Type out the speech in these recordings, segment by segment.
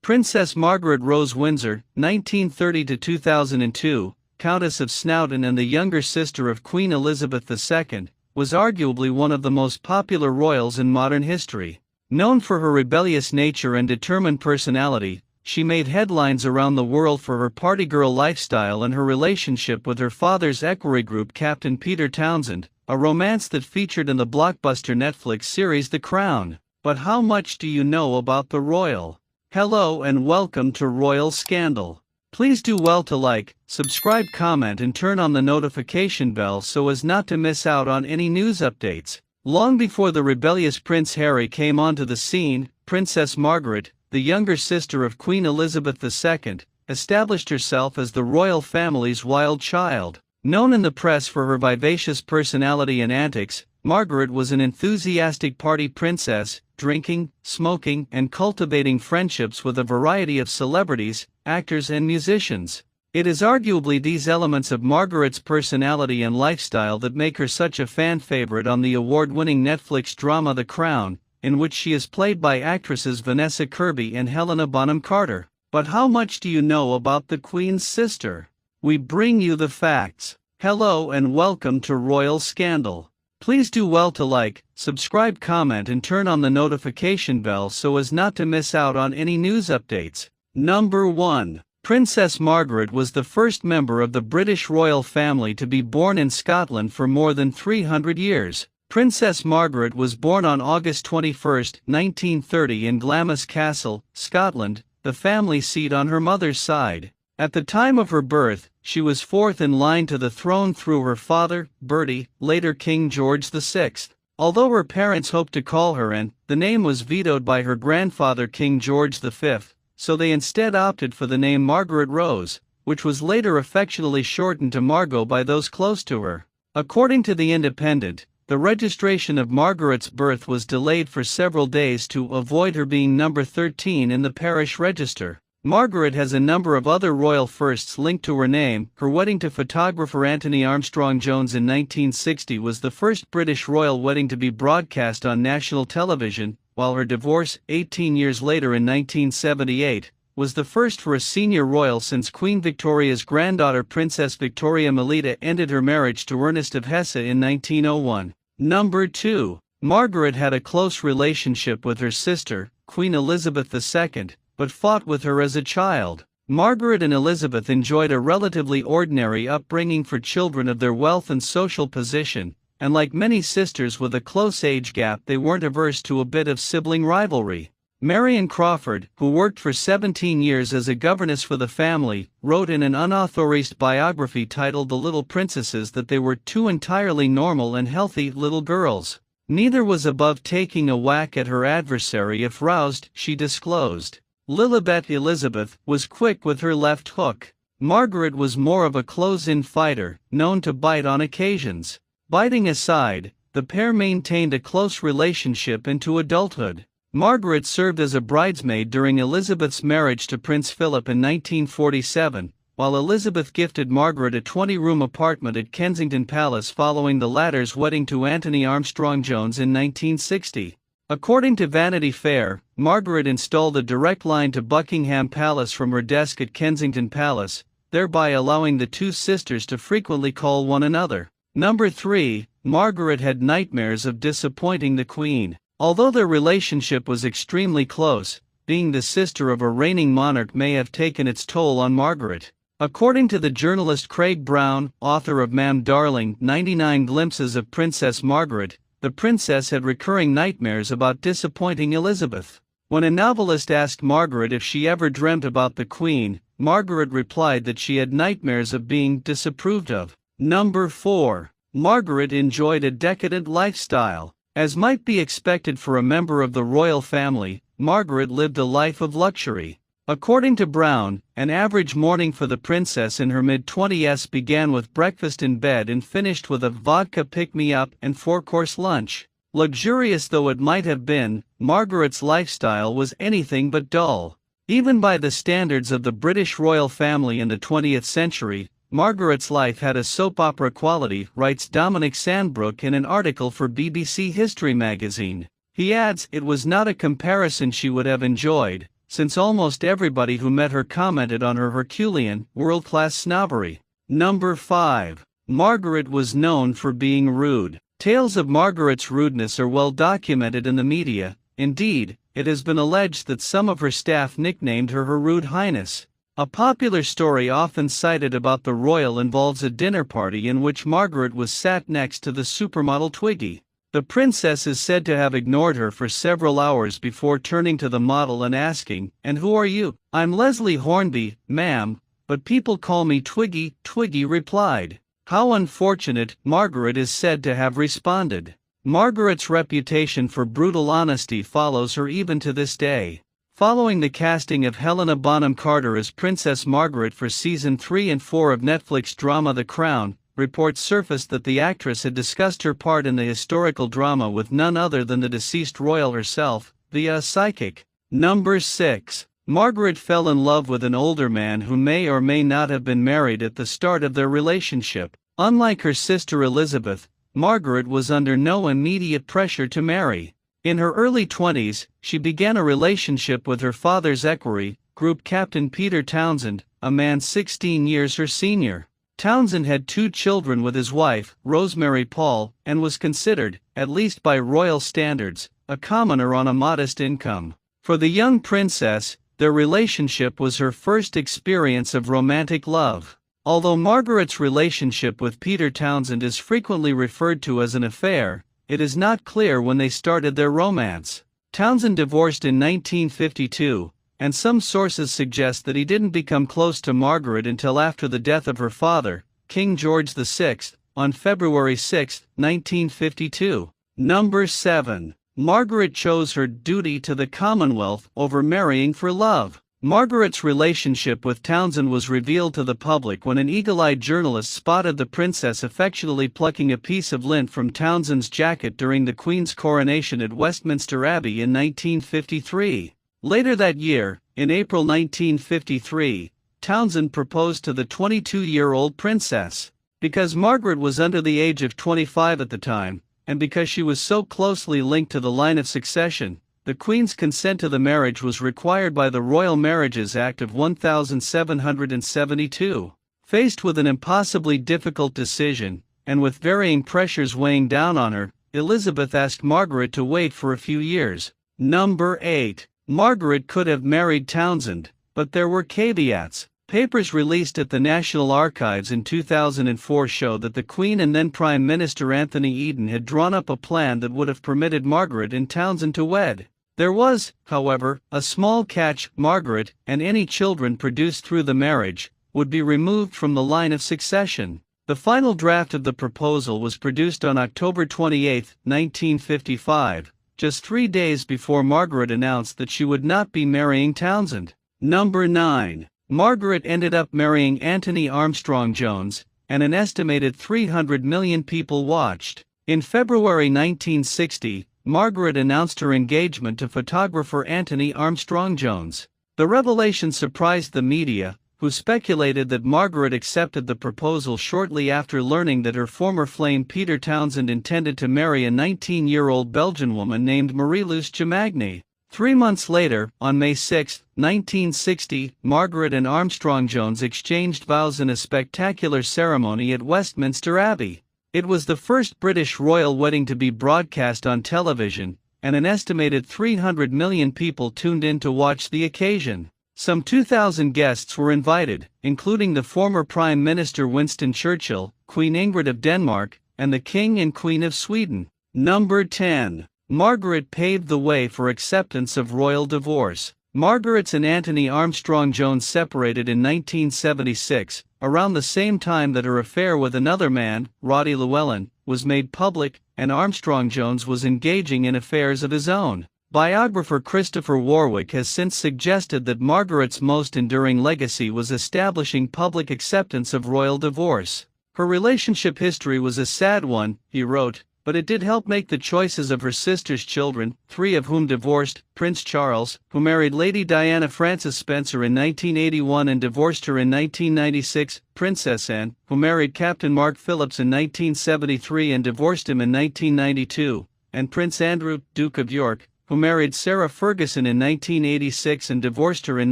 Princess Margaret Rose Windsor, 1930–2002, Countess of Snowdon and the younger sister of Queen Elizabeth II, was arguably one of the most popular royals in modern history. Known for her rebellious nature and determined personality, she made headlines around the world for her partygirl lifestyle and her relationship with her father's equerry Group Captain Peter Townsend, a romance that featured in the blockbuster Netflix series The Crown. But how much do you know about the royal? Hello and welcome to Royal Scandal. Please do well to like, subscribe, comment and turn on the notification bell so as not to miss out on any news updates. Long before the rebellious Prince Harry came onto the scene, Princess Margaret, the younger sister of Queen Elizabeth II, established herself as the royal family's wild child. Known in the press for her vivacious personality and antics, Margaret was an enthusiastic party princess, drinking, smoking, and cultivating friendships with a variety of celebrities, actors and musicians. It is arguably these elements of Margaret's personality and lifestyle that make her such a fan favorite on the award-winning Netflix drama The Crown, in which she is played by actresses Vanessa Kirby and Helena Bonham Carter. But how much do you know about the Queen's sister? We bring you the facts. Hello and welcome to Royal Scandal. Please do well to like, subscribe, comment and turn on the notification bell so as not to miss out on any news updates. Number 1. Princess Margaret was the first member of the British royal family to be born in Scotland for more than 300 years. Princess Margaret was born on August 21, 1930 in Glamis Castle, Scotland, the family seat on her mother's side. At the time of her birth, she was fourth in line to the throne through her father, Bertie, later King George VI. Although her parents hoped to call her Anne, the name was vetoed by her grandfather King George V, so they instead opted for the name Margaret Rose, which was later affectionately shortened to Margot by those close to her. According to The Independent, the registration of Margaret's birth was delayed for several days to avoid her being number 13 in the parish register. Margaret has a number of other royal firsts linked to her name. Her wedding to photographer Anthony Armstrong-Jones in 1960 was the first British royal wedding to be broadcast on national television, while her divorce, 18 years later in 1978, was the first for a senior royal since Queen Victoria's granddaughter Princess Victoria Melita ended her marriage to Ernest of Hesse in 1901. Number 2. Margaret had a close relationship with her sister, Queen Elizabeth II, but fought with her as a child. Margaret and Elizabeth enjoyed a relatively ordinary upbringing for children of their wealth and social position, and like many sisters with a close age gap, they weren't averse to a bit of sibling rivalry. Marion Crawford, who worked for 17 years as a governess for the family, wrote in an unauthorized biography titled The Little Princesses that they were two entirely normal and healthy little girls. Neither was above taking a whack at her adversary if roused, she disclosed. Lilibet Elizabeth was quick with her left hook. Margaret was more of a close-in fighter, known to bite on occasions. Biting aside, the pair maintained a close relationship into adulthood. Margaret served as a bridesmaid during Elizabeth's marriage to Prince Philip in 1947, while Elizabeth gifted Margaret a 20-room apartment at Kensington Palace following the latter's wedding to Anthony Armstrong-Jones in 1960. According to Vanity Fair, Margaret installed a direct line to Buckingham Palace from her desk at Kensington Palace, thereby allowing the two sisters to frequently call one another. Number 3. Margaret had nightmares of disappointing the Queen. Although their relationship was extremely close, being the sister of a reigning monarch may have taken its toll on Margaret. According to the journalist Craig Brown, author of Ma'am Darling, 99 Glimpses of Princess Margaret, the princess had recurring nightmares about disappointing Elizabeth. When a novelist asked Margaret if she ever dreamt about the Queen, Margaret replied that she had nightmares of being disapproved of. Number 4. Margaret enjoyed a decadent lifestyle. As might be expected for a member of the royal family, Margaret lived a life of luxury. According to Brown, an average morning for the princess in her mid-20s began with breakfast in bed and finished with a vodka pick-me-up and four-course lunch. Luxurious though it might have been, Margaret's lifestyle was anything but dull. Even by the standards of the British royal family in the 20th century, Margaret's life had a soap opera quality, writes Dominic Sandbrook in an article for BBC History magazine. He adds, it was not a comparison she would have enjoyed, since almost everybody who met her commented on her Herculean, world-class snobbery. Number 5. Margaret was known for being rude. Tales of Margaret's rudeness are well documented in the media. Indeed, it has been alleged that some of her staff nicknamed her Her Rude Highness. A popular story often cited about the royal involves a dinner party in which Margaret was sat next to the supermodel Twiggy. The princess is said to have ignored her for several hours before turning to the model and asking, "And who are you?" "I'm Leslie Hornby, ma'am, but people call me Twiggy," Twiggy replied. How unfortunate, Margaret is said to have responded. Margaret's reputation for brutal honesty follows her even to this day. Following the casting of Helena Bonham Carter as Princess Margaret for Season 3 and 4 of Netflix drama The Crown, reports surfaced that the actress had discussed her part in the historical drama with none other than the deceased royal herself, via a psychic. Number 6. Margaret fell in love with an older man who may or may not have been married at the start of their relationship. Unlike her sister Elizabeth, Margaret was under no immediate pressure to marry. In her early 20s, she began a relationship with her father's equerry, Group Captain Peter Townsend, a man 16 years her senior. Townsend had 2 children with his wife, Rosemary Paul, and was considered, at least by royal standards, a commoner on a modest income. For the young princess, their relationship was her first experience of romantic love. Although Margaret's relationship with Peter Townsend is frequently referred to as an affair, it is not clear when they started their romance. Townsend divorced in 1952, and some sources suggest that he didn't become close to Margaret until after the death of her father, King George VI, on February 6, 1952. Number 7. Margaret chose her duty to the Commonwealth over marrying for love. Margaret's relationship with Townsend was revealed to the public when an eagle-eyed journalist spotted the princess affectionately plucking a piece of lint from Townsend's jacket during the Queen's coronation at Westminster Abbey in 1953. Later that year, in April 1953, Townsend proposed to the 22-year-old princess. Because Margaret was under the age of 25 at the time, and because she was so closely linked to the line of succession, the Queen's consent to the marriage was required by the Royal Marriages Act of 1772. Faced with an impossibly difficult decision, and with varying pressures weighing down on her, Elizabeth asked Margaret to wait for a few years. Number 8. Margaret could have married Townsend, but there were caveats. Papers released at the National Archives in 2004 show that the Queen and then Prime Minister Anthony Eden had drawn up a plan that would have permitted Margaret and Townsend to wed. There was, however, a small catch: Margaret, and any children produced through the marriage, would be removed from the line of succession. The final draft of the proposal was produced on October 28, 1955, just 3 days before Margaret announced that she would not be marrying Townsend. Number 9. Margaret ended up marrying Anthony Armstrong Jones, and an estimated 300 million people watched. In February 1960, Margaret announced her engagement to photographer Anthony Armstrong Jones. The revelation surprised the media, who speculated that Margaret accepted the proposal shortly after learning that her former flame Peter Townsend intended to marry a 19-year-old Belgian woman named Marie-Luce Jamagny. 3 months later, on May 6, 1960, Margaret and Armstrong Jones exchanged vows in a spectacular ceremony at Westminster Abbey. It was the first British royal wedding to be broadcast on television, and an estimated 300 million people tuned in to watch the occasion. Some 2,000 guests were invited, including the former Prime Minister Winston Churchill, Queen Ingrid of Denmark, and the King and Queen of Sweden. Number 10. Margaret paved the way for acceptance of royal divorce. Margaret and Anthony Armstrong Jones separated in 1976, around the same time that her affair with another man, Roddy Llewellyn, was made public, and Armstrong Jones was engaging in affairs of his own. Biographer Christopher Warwick has since suggested that Margaret's most enduring legacy was establishing public acceptance of royal divorce. Her relationship history was a sad one, he wrote, but it did help make the choices of her sister's children, 3 of whom divorced: Prince Charles, who married Lady Diana Frances Spencer in 1981 and divorced her in 1996, Princess Anne, who married Captain Mark Phillips in 1973 and divorced him in 1992, and Prince Andrew, Duke of York, who married Sarah Ferguson in 1986 and divorced her in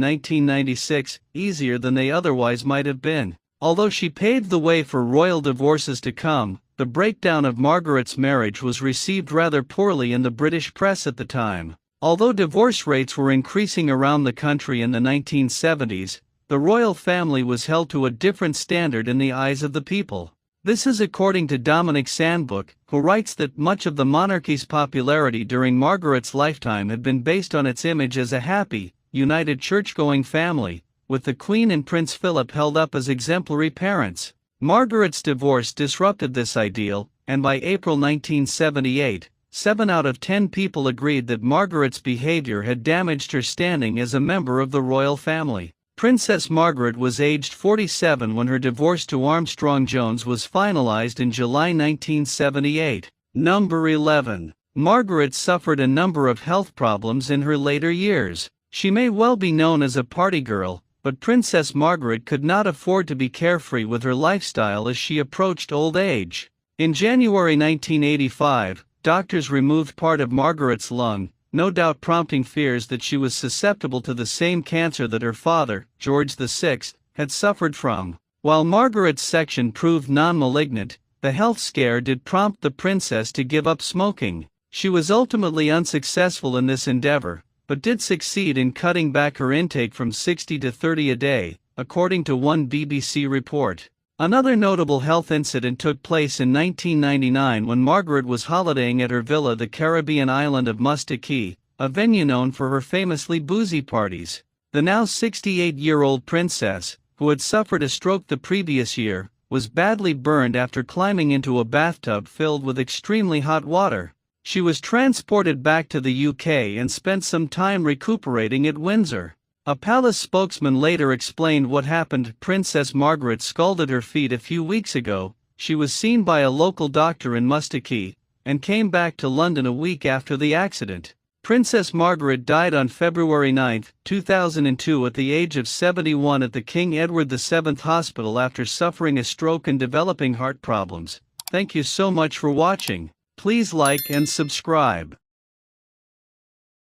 1996, easier than they otherwise might have been. Although she paved the way for royal divorces to come, the breakdown of Margaret's marriage was received rather poorly in the British press at the time. Although divorce rates were increasing around the country in the 1970s, the royal family was held to a different standard in the eyes of the people. This is according to Dominic Sandbrook, who writes that much of the monarchy's popularity during Margaret's lifetime had been based on its image as a happy, united church-going family, with the Queen and Prince Philip held up as exemplary parents. Margaret's divorce disrupted this ideal, and by April 1978, 7 out of 10 people agreed that Margaret's behavior had damaged her standing as a member of the royal family. Princess Margaret was aged 47 when her divorce to Armstrong Jones was finalized in July 1978. Number 11. Margaret suffered a number of health problems in her later years. She may well be known as a party girl, but Princess Margaret could not afford to be carefree with her lifestyle as she approached old age. In January 1985, doctors removed part of Margaret's lung, no doubt prompting fears that she was susceptible to the same cancer that her father, George VI, had suffered from. While Margaret's section proved non-malignant, the health scare did prompt the princess to give up smoking. She was ultimately unsuccessful in this endeavor, but did succeed in cutting back her intake from 60 to 30 a day, according to one BBC report. Another notable health incident took place in 1999 when Margaret was holidaying at her villa, the Caribbean island of Mustakey, a venue known for her famously boozy parties. The now 68-year-old princess, who had suffered a stroke the previous year, was badly burned after climbing into a bathtub filled with extremely hot water. She was transported back to the UK and spent some time recuperating at Windsor. A palace spokesman later explained what happened. Princess Margaret scalded her feet a few weeks ago. She was seen by a local doctor in Mustakey, and came back to London a week after the accident. Princess Margaret died on February 9, 2002 at the age of 71 at the King Edward VII Hospital after suffering a stroke and developing heart problems. Thank you so much for watching. Please like and subscribe.